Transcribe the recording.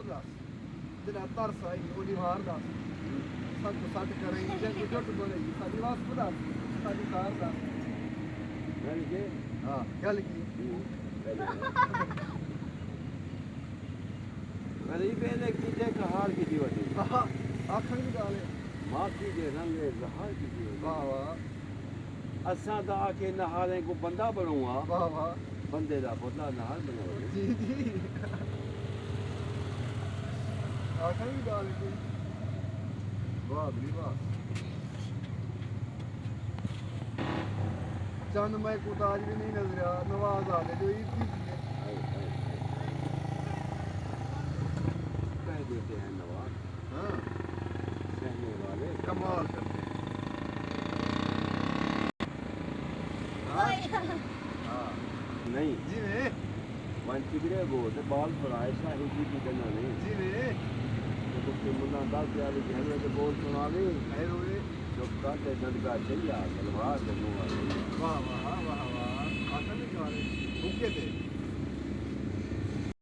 ਦੱਸ ਜਿਹੜਾ ਤਰਸ ਆਈ ਉਹਦੀ ਵਾਰ ਦੱਸ ਸੱਟ ਸੱਟ ਕਰੇ ਜੇ ਕੋਈ ਝੁੱਟ ਬੋਲੇਗੀ ਸਾਡੀ ਵਾਸਤੇ ਦੱਸ ਸਾਡੀ ਕਾਰ ਦੱਸ ਗੱਲ ਕੀ ਹਾਂ ਗੱਲ ਕੀ गरीबे ने कीते कहार की जीवती आखण की गाल है माफी के रंगे जहार की जीवती वाह वाह असा तो आके नहारे को बंदा बनूंगा वाह वाह बंदे का पुतला नहार बनाओ जी जी आखण की गाल है वाह बड़ी वाह चंद मैं को ताज भी नहीं नजर आ नवाज आ जो ईद की कह देते हैं नवाज हाँ कहने वाले कमाल करते हाँ नहीं जी वे वन चिगड़े बोल बाल फराए शाही जी की गन्ना नहीं जी वे तो तुम मुन्ना 10 हजार घर में तो बोल सुना ली है रोए चुप कर ते दंडका चाहिए तलवार के मुंह वाह वाह वाह वाह आखण की गाल है भूखे थे